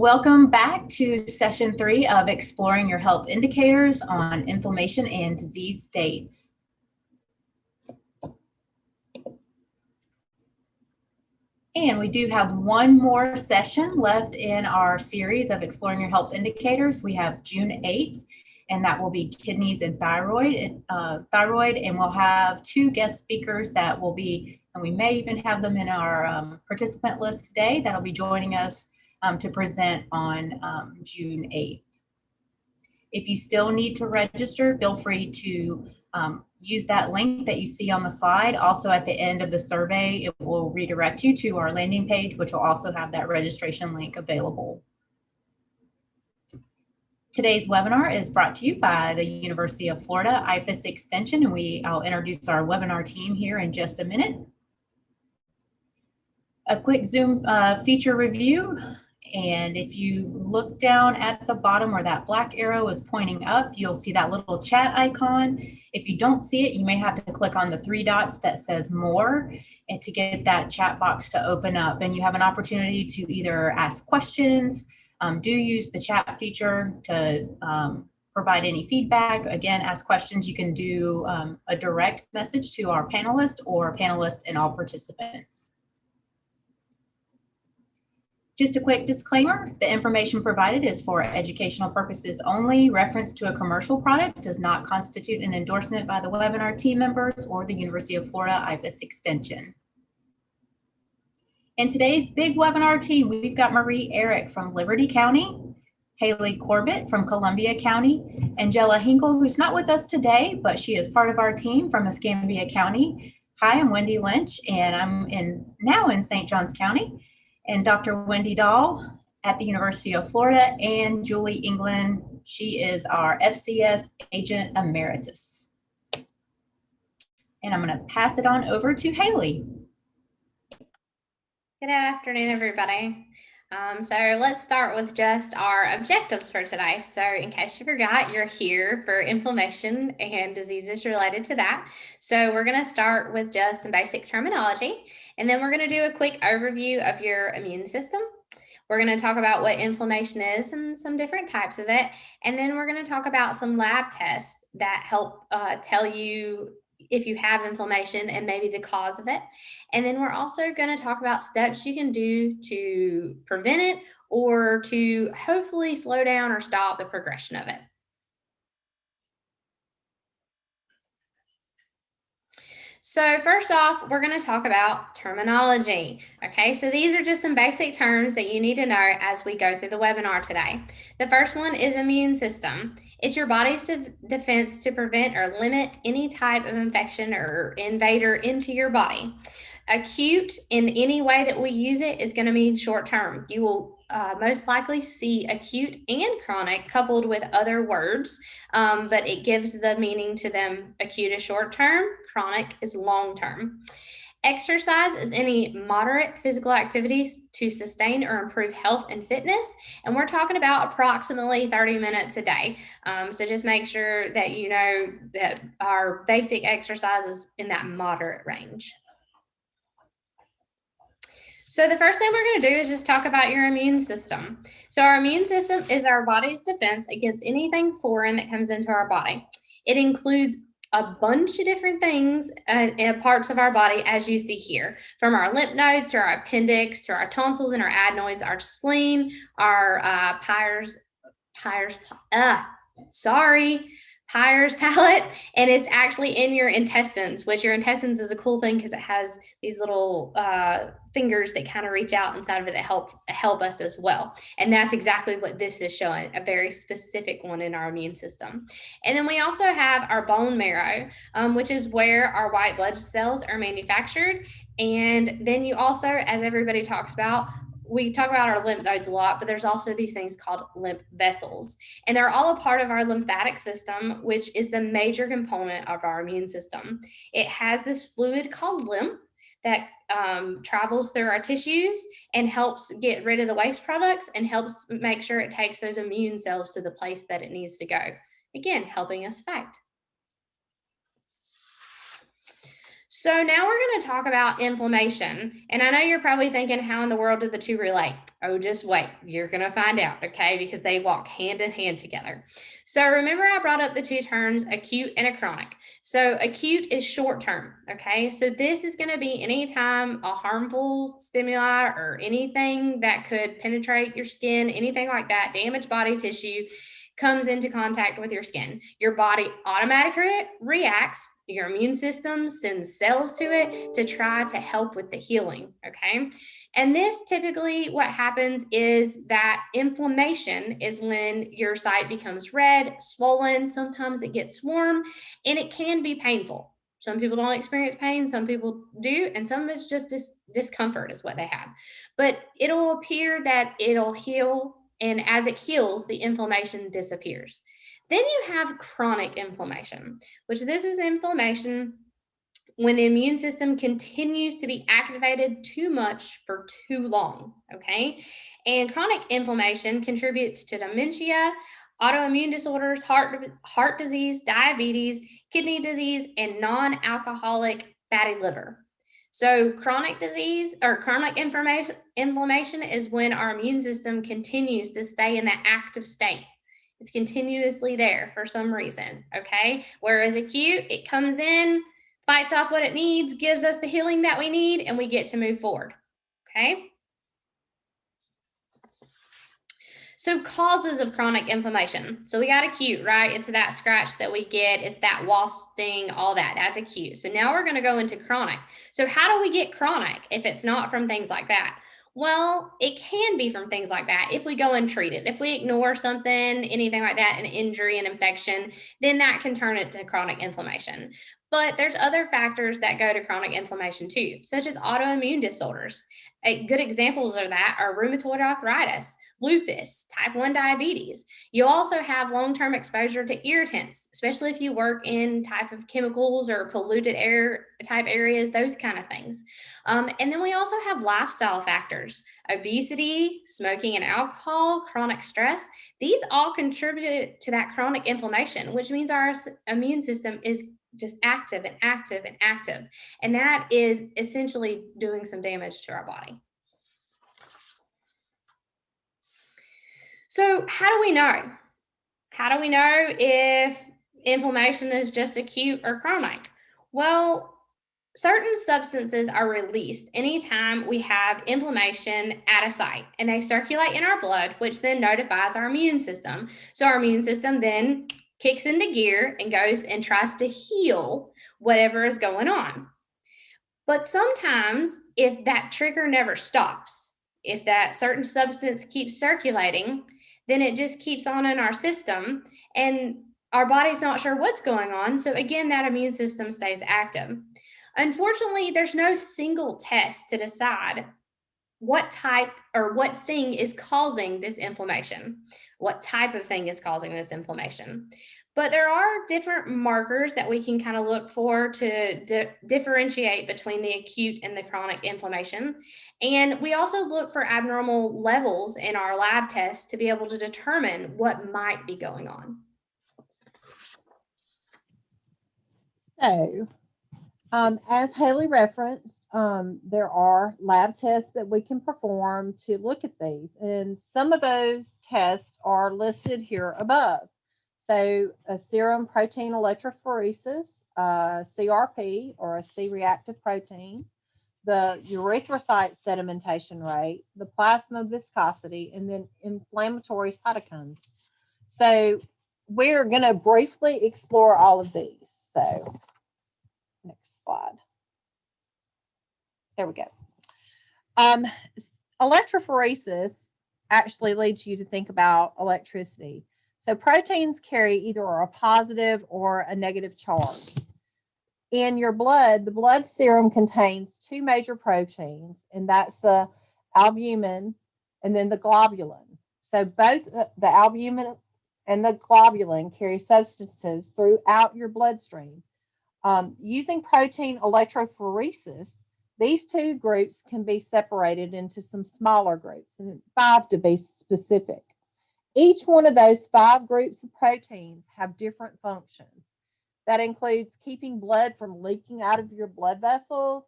Welcome back to session 3 of Exploring Your Health Indicators on Inflammation and Disease States. And we do have one more session left in our series of Exploring Your Health Indicators. We have June 8th, and that will be kidneys and thyroid, and we'll have 2 guest speakers that will be, and we may even have them in our participant list today, that'll be joining us to present on June 8th. If you still need to register, feel free to use that link that you see on the slide. Also at the end of the survey, it will redirect you to our landing page, which will also have that registration link available. Today's webinar is brought to you by the University of Florida IFAS Extension, and I'll introduce our webinar team here in just a minute. A quick Zoom feature review. And if you look down at the bottom where that black arrow is pointing up, you'll see that little chat icon. If you don't see it, you may have to click on the 3 dots that says more and to get that chat box to open up. And you have an opportunity to either ask questions, do use the chat feature to provide any feedback. Again, ask questions. You can do a direct message to our panelist or panelist and all participants. Just a quick disclaimer, the information provided is for educational purposes only. Reference to a commercial product does not constitute an endorsement by the webinar team members or the University of Florida IFAS Extension. In today's big webinar team, we've got Marie Eric from Liberty County, Haley Corbett from Columbia County, Angela Hinkle, who's not with us today, but she is part of our team from Escambia County. Hi, I'm Wendy Lynch, and I'm now in St. Johns County. And Dr. Wendy Dahl at the University of Florida, and Julie England. She is our FCS Agent Emeritus. And I'm going to pass it on over to Haley. Good afternoon, everybody. So let's start with just our objectives for today. So in case you forgot, you're here for inflammation and diseases related to that. So we're going to start with just some basic terminology, and then we're going to do a quick overview of your immune system. We're going to talk about what inflammation is and some different types of it. And then we're going to talk about some lab tests that help tell you if you have inflammation and maybe the cause of it. And then we're also going to talk about steps you can do to prevent it or to hopefully slow down or stop the progression of it. So first off, we're going to talk about terminology. Okay, so these are just some basic terms that you need to know as we go through the webinar today. The first one is immune system. It's your body's defense to prevent or limit any type of infection or invader into your body. Acute, in any way that we use it, is going to mean short term. You will most likely see acute and chronic coupled with other words, but it gives the meaning to them. Acute is short term, chronic is long term. Exercise is any moderate physical activities to sustain or improve health and fitness. And we're talking about approximately 30 minutes a day. So just make sure that you know that our basic exercise is in that moderate range. So the first thing we're going to do is just talk about your immune system. So our immune system is our body's defense against anything foreign that comes into our body. It includes a bunch of different things in parts of our body, as you see here, from our lymph nodes to our appendix to our tonsils and our adenoids, our spleen, our Peyer's palate, and it's actually in your intestines, which your intestines is a cool thing because it has these little fingers that kind of reach out inside of it that help us as well. And that's exactly what this is showing, a very specific one in our immune system. And then we also have our bone marrow, which is where our white blood cells are manufactured. And then you also, as everybody talks about, we talk about our lymph nodes a lot, but there's also these things called lymph vessels. And they're all a part of our lymphatic system, which is the major component of our immune system. It has this fluid called lymph that travels through our tissues and helps get rid of the waste products and helps make sure it takes those immune cells to the place that it needs to go. Again, helping us fight. So now we're going to talk about inflammation. And I know you're probably thinking, how in the world do the two relate? Oh, just wait. You're going to find out, okay? Because they walk hand in hand together. So remember I brought up the two terms, acute and a chronic. So acute is short term, okay? So this is going to be anytime a harmful stimuli or anything that could penetrate your skin, anything like that, damage body tissue, comes into contact with your skin. Your body automatically reacts. Your immune system sends cells to it to try to help with the healing, okay? And this typically what happens is that inflammation is when your site becomes red, swollen, sometimes it gets warm, and it can be painful. Some people don't experience pain, some people do, and some of it's just discomfort is what they have. But it'll appear that it'll heal, and as it heals, the inflammation disappears. Then you have chronic inflammation, which this is inflammation when the immune system continues to be activated too much for too long, okay? And chronic inflammation contributes to dementia, autoimmune disorders, heart disease, diabetes, kidney disease, and non-alcoholic fatty liver. So chronic disease or chronic inflammation is when our immune system continues to stay in that active state. It's continuously there for some reason, okay? Whereas acute, it comes in, fights off what it needs, gives us the healing that we need, and we get to move forward, okay? So causes of chronic inflammation. So we got acute, right? It's that scratch that we get. It's that wasp sting, all that. That's acute. So now we're going to go into chronic. So how do we get chronic if it's not from things like that? Well, it can be from things like that if we go untreated. If we ignore something, anything like that, an injury, an infection, then that can turn it to chronic inflammation. But there's other factors that go to chronic inflammation too, such as autoimmune disorders. Good examples of that are rheumatoid arthritis, lupus, type 1 diabetes. You also have long-term exposure to irritants, especially if you work in type of chemicals or polluted air type areas, those kind of things. And then we also have lifestyle factors, obesity, smoking and alcohol, chronic stress. These all contribute to that chronic inflammation, which means our immune system is just active and active and active. And that is essentially doing some damage to our body. So how do we know? How do we know if inflammation is just acute or chronic? Well, certain substances are released anytime we have inflammation at a site, and they circulate in our blood, which then notifies our immune system. So our immune system then kicks into gear and goes and tries to heal whatever is going on. But sometimes, if that trigger never stops, if that certain substance keeps circulating, then it just keeps on in our system and our body's not sure what's going on. So, again, that immune system stays active. Unfortunately, there's no single test to decide what type or what thing is causing this inflammation, what type of thing is causing this inflammation. But there are different markers that we can kind of look for to differentiate between the acute and the chronic inflammation. And we also look for abnormal levels in our lab tests to be able to determine what might be going on. So, as Haley referenced, there are lab tests that we can perform to look at these, and some of those tests are listed here above. So, a serum protein electrophoresis, CRP, or a C-reactive protein, the erythrocyte sedimentation rate, the plasma viscosity, and then inflammatory cytokines. So, we're going to briefly explore all of these. So, next slide. There we go. Electrophoresis actually leads you to think about electricity. So proteins carry either a positive or a negative charge. In your blood, the blood serum contains two major proteins, and that's the albumin and then the globulin. So both the albumin and the globulin carry substances throughout your bloodstream. Using protein electrophoresis, these two groups can be separated into some smaller groups, and 5 to be specific. Each one of those 5 groups of proteins have different functions. That includes keeping blood from leaking out of your blood vessels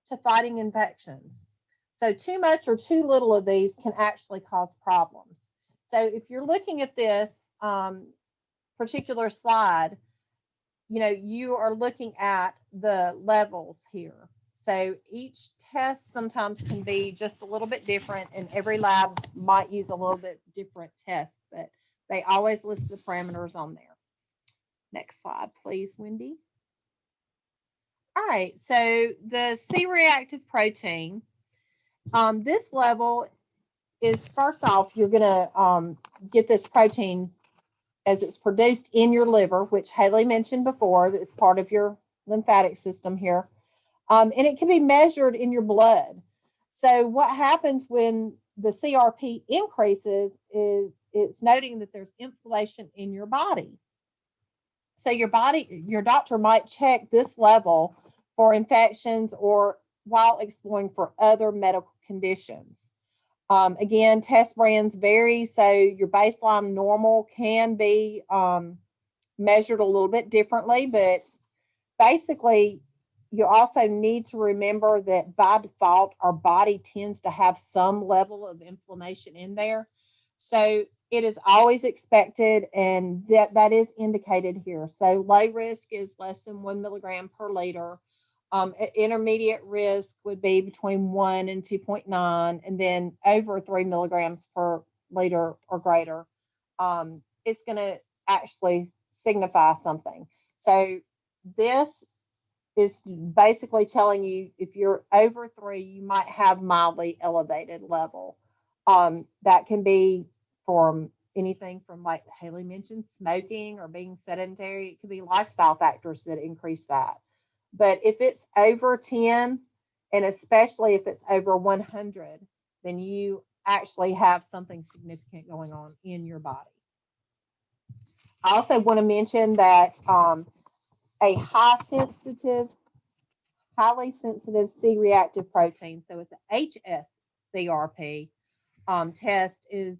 to fighting infections. So too much or too little of these can actually cause problems. So if you're looking at this particular slide, you are looking at the levels here. So each test sometimes can be just a little bit different, and every lab might use a little bit different test, but they always list the parameters on there. Next slide, please, Wendy. All right, so the C-reactive protein, this level is, first off, you're gonna get this protein as it's produced in your liver, which Haley mentioned before, is part of your lymphatic system here. And it can be measured in your blood. So what happens when the CRP increases is it's noting that there's inflammation in your body. So your doctor might check this level for infections or while exploring for other medical conditions. Again, test brands vary, so your baseline normal can be measured a little bit differently, but basically, you also need to remember that by default, our body tends to have some level of inflammation in there. So it is always expected, and that is indicated here. So low risk is less than 1 milligram per liter. Intermediate risk would be between 1 and 2.9, and then over 3 milligrams per liter or greater, it's going to actually signify something. So this is basically telling you if you're over 3, you might have mildly elevated level. That can be from anything from, like Haley mentioned, smoking or being sedentary. It could be lifestyle factors that increase that. But if it's over 10, and especially if it's over 100, then you actually have something significant going on in your body. I also want to mention that a highly sensitive C-reactive protein, so it's an HSCRP test, is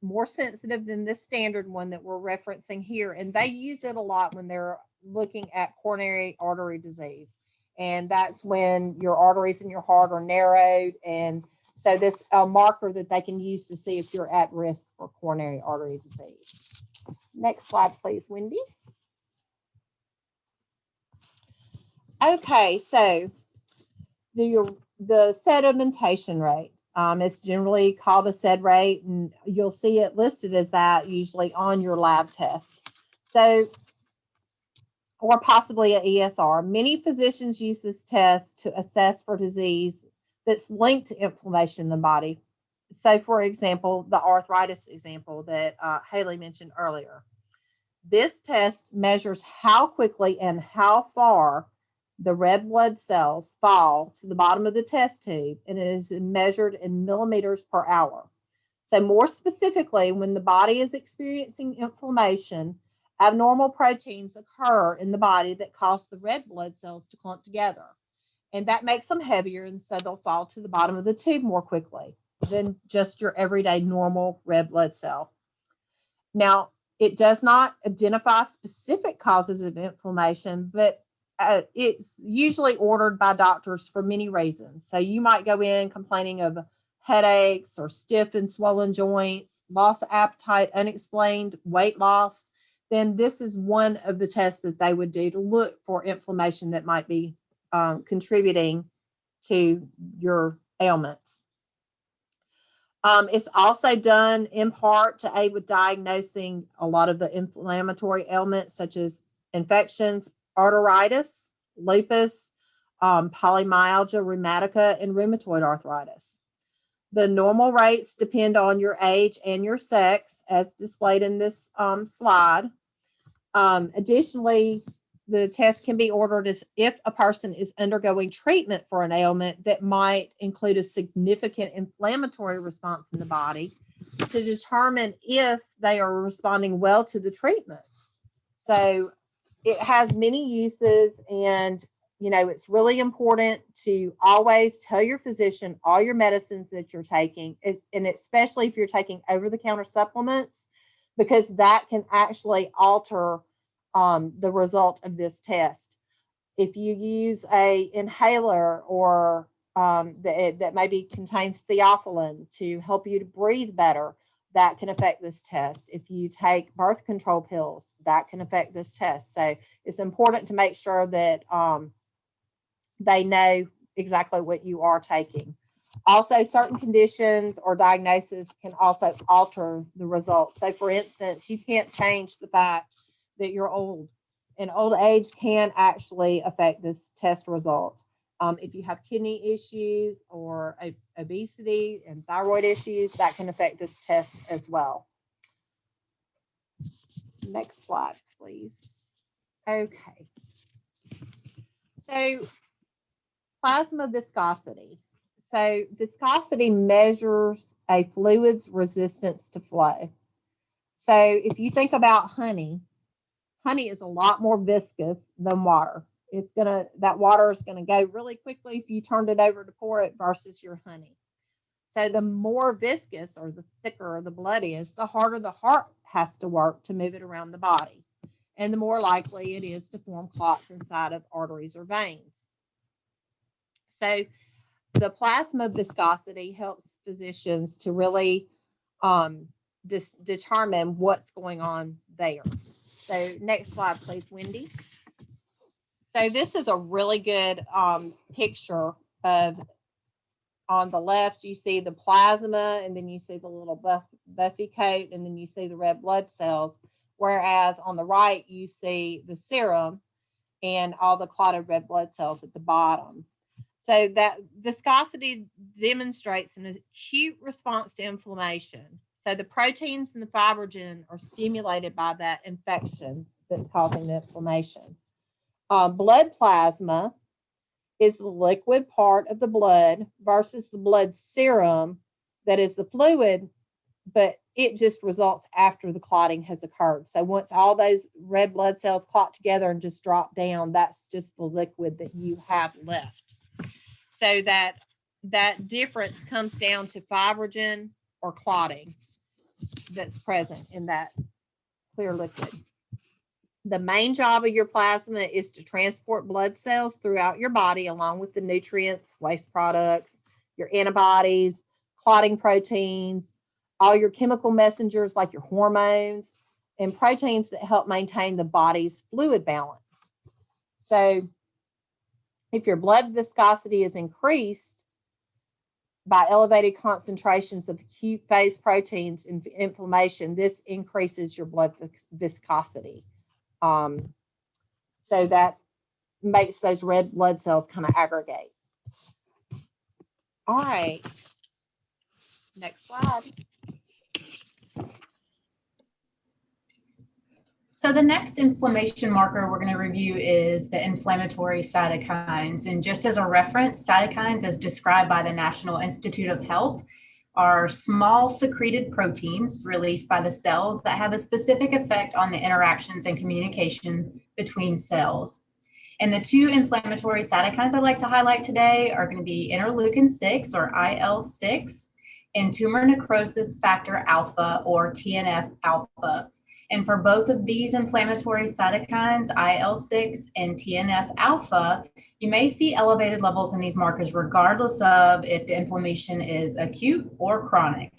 more sensitive than this standard one that we're referencing here. And they use it a lot when they're looking at coronary artery disease. And that's when your arteries in your heart are narrowed. And so this marker that they can use to see if you're at risk for coronary artery disease. Next slide, please, Wendy. Okay, so the sedimentation rate. It's generally called a sed rate, and you'll see it listed as that usually on your lab test. So, or possibly an ESR. Many physicians use this test to assess for disease that's linked to inflammation in the body. So, for example, the arthritis example that Haley mentioned earlier. This test measures how quickly and how far the red blood cells fall to the bottom of the test tube, and it is measured in millimeters per hour. So more specifically, when the body is experiencing inflammation, abnormal proteins occur in the body that cause the red blood cells to clump together. And that makes them heavier, and so they'll fall to the bottom of the tube more quickly than just your everyday normal red blood cell. Now, it does not identify specific causes of inflammation, but it's usually ordered by doctors for many reasons. So you might go in complaining of headaches or stiff and swollen joints, loss of appetite, unexplained weight loss. Then this is one of the tests that they would do to look for inflammation that might be contributing to your ailments. It's also done in part to aid with diagnosing a lot of the inflammatory ailments such as infections, arteritis, lupus, polymyalgia rheumatica, and rheumatoid arthritis. The normal rates depend on your age and your sex, as displayed in this slide. Additionally, the test can be ordered as if a person is undergoing treatment for an ailment that might include a significant inflammatory response in the body to determine if they are responding well to the treatment. So it has many uses, and it's really important to always tell your physician all your medicines that you're taking, and especially if you're taking over-the-counter supplements, because that can actually alter the result of this test. If you use a inhaler or that maybe contains theophylline to help you to breathe better, that can affect this test. If you take birth control pills, that can affect this test. So it's important to make sure that they know exactly what you are taking. Also, certain conditions or diagnoses can also alter the results. So for instance, you can't change the fact that you're old, and old age can actually affect this test result. If you have kidney issues or obesity and thyroid issues, that can affect this test as well. Next slide, please. Okay. So plasma viscosity. So viscosity measures a fluid's resistance to flow. So if you think about honey is a lot more viscous than water. That water is gonna go really quickly if you turned it over to pour it versus your honey. So the more viscous or the thicker the blood is, the harder the heart has to work to move it around the body. And the more likely it is to form clots inside of arteries or veins. So the plasma viscosity helps physicians to really determine what's going on there. So next slide, please, Wendy. So this is a really good picture of, on the left, you see the plasma, and then you see the little buffy coat, and then you see the red blood cells. Whereas on the right, you see the serum and all the clotted red blood cells at the bottom. So that viscosity demonstrates an acute response to inflammation. So the proteins and the fibrogen are stimulated by that infection that's causing the inflammation. Blood plasma is the liquid part of the blood versus the blood serum that is the fluid, but it just results after the clotting has occurred. So once all those red blood cells clot together and just drop down, that's just the liquid that you have left. So that difference comes down to fibrogen or clotting that's present in that clear liquid. The main job of your plasma is to transport blood cells throughout your body along with the nutrients, waste products, your antibodies, clotting proteins, all your chemical messengers like your hormones, and proteins that help maintain the body's fluid balance. So if your blood viscosity is increased by elevated concentrations of acute phase proteins and inflammation, this increases your blood viscosity. So that makes those red blood cells kind of aggregate. All right. Next slide. So the next inflammation marker we're going to review is the inflammatory cytokines. And just as a reference, cytokines, as described by the National Institute of Health, are small secreted proteins released by the cells that have a specific effect on the interactions and communication between cells. And the two inflammatory cytokines I'd like to highlight today are going to be interleukin-6 or IL-6 and tumor necrosis factor alpha or TNF alpha. And for both of these inflammatory cytokines, IL-6 and TNF alpha, you may see elevated levels in these markers regardless of if the inflammation is acute or chronic.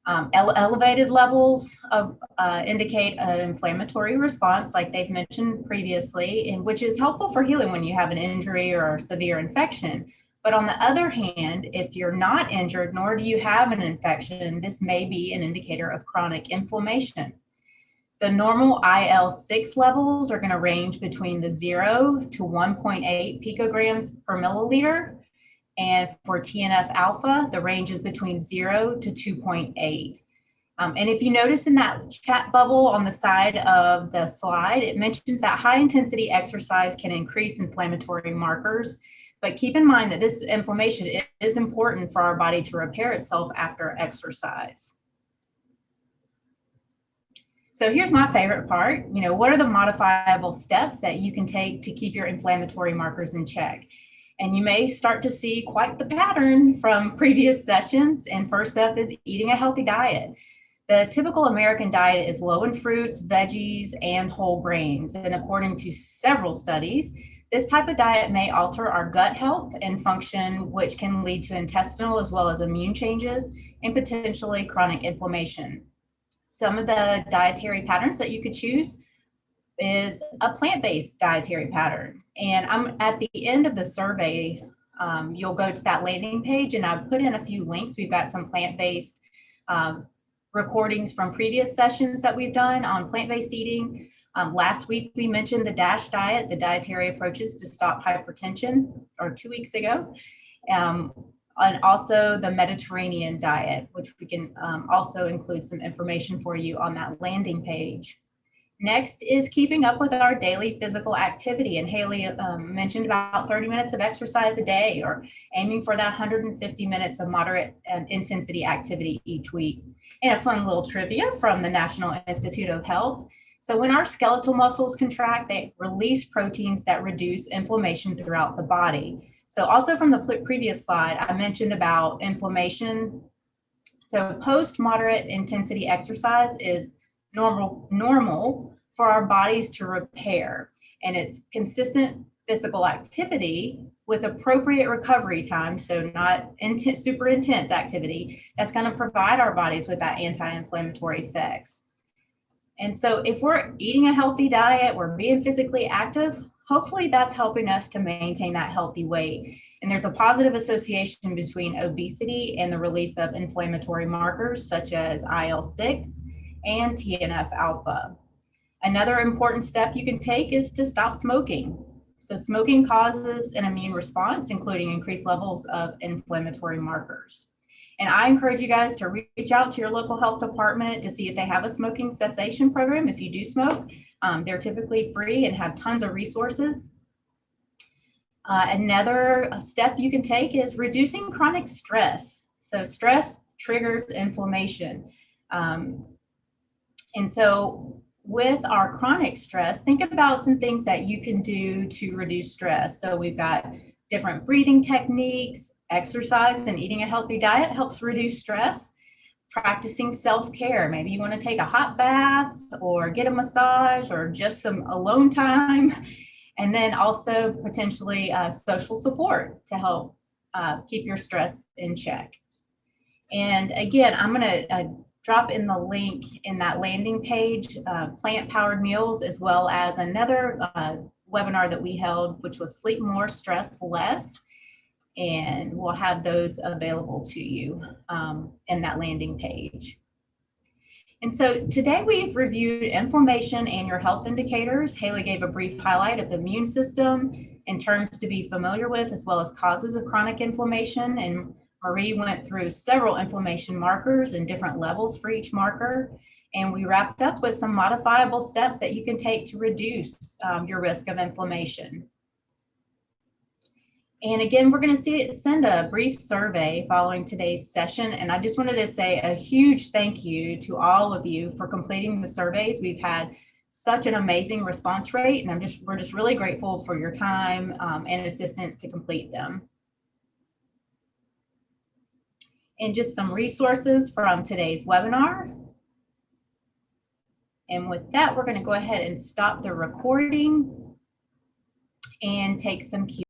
Elevated levels indicate an inflammatory response, like they've mentioned previously, and which is helpful for healing when you have an injury or a severe infection. But on the other hand, if you're not injured, nor do you have an infection, this may be an indicator of chronic inflammation. The normal IL-6 levels are going to range between the 0 to 1.8 picograms per milliliter. And for TNF alpha, the range is between 0 to 2.8. And if you notice in that chat bubble on the side of the slide, it mentions that high intensity exercise can increase inflammatory markers. But keep in mind that this inflammation is important for our body to repair itself after exercise. So here's my favorite part. What are the modifiable steps that you can take to keep your inflammatory markers in check? And you may start to see quite the pattern from previous sessions. And first up is eating a healthy diet. The typical American diet is low in fruits, veggies, and whole grains. And according to several studies, this type of diet may alter our gut health and function, which can lead to intestinal as well as immune changes and potentially chronic inflammation. Some of the dietary patterns that you could choose is a plant-based dietary pattern. And I'm at the end of the survey, you'll go to that landing page and I've put in a few links. We've got some plant-based recordings from previous sessions that we've done on plant-based eating. Last week, we mentioned the DASH diet, the dietary approaches to stop hypertension, or 2 weeks ago. And also the Mediterranean diet, which we can also include some information for you on that landing page. Next is keeping up with our daily physical activity. And Haley mentioned about 30 minutes of exercise a day, or aiming for that 150 minutes of moderate intensity activity each week. And a fun little trivia from the National Institute of Health. So when our skeletal muscles contract, they release proteins that reduce inflammation throughout the body. So also from the previous slide, I mentioned about inflammation. So post-moderate intensity exercise is normal for our bodies to repair, and it's consistent physical activity with appropriate recovery time, so not super intense activity, that's going to provide our bodies with that anti-inflammatory effects. And so if we're eating a healthy diet, we're being physically active, hopefully that's helping us to maintain that healthy weight. And there's a positive association between obesity and the release of inflammatory markers such as IL-6 and TNF alpha. Another important step you can take is to stop smoking. So smoking causes an immune response, including increased levels of inflammatory markers. And I encourage you guys to reach out to your local health department to see if they have a smoking cessation program. If you do smoke, they're typically free and have tons of resources. Another step you can take is reducing chronic stress. So stress triggers inflammation. And so with our chronic stress, think about some things that you can do to reduce stress. So we've got different breathing techniques, exercise, and eating a healthy diet helps reduce stress. Practicing self-care. Maybe you want to take a hot bath or get a massage or just some alone time. And then also potentially social support to help keep your stress in check. And again, I'm going to drop in the link in that landing page, plant-powered meals, as well as another webinar that we held, which was Sleep More, Stress Less. And we'll have those available to you in that landing page. And so today we've reviewed inflammation and your health indicators. Haley gave a brief highlight of the immune system in terms to be familiar with, as well as causes of chronic inflammation. And Marie went through several inflammation markers and different levels for each marker. And we wrapped up with some modifiable steps that you can take to reduce your risk of inflammation. And again, we're going to send a brief survey following today's session. And I just wanted to say a huge thank you to all of you for completing the surveys. We've had such an amazing response rate, and we're just really grateful for your time and assistance to complete them. And just some resources from today's webinar. And with that, we're going to go ahead and stop the recording and take some Q&A.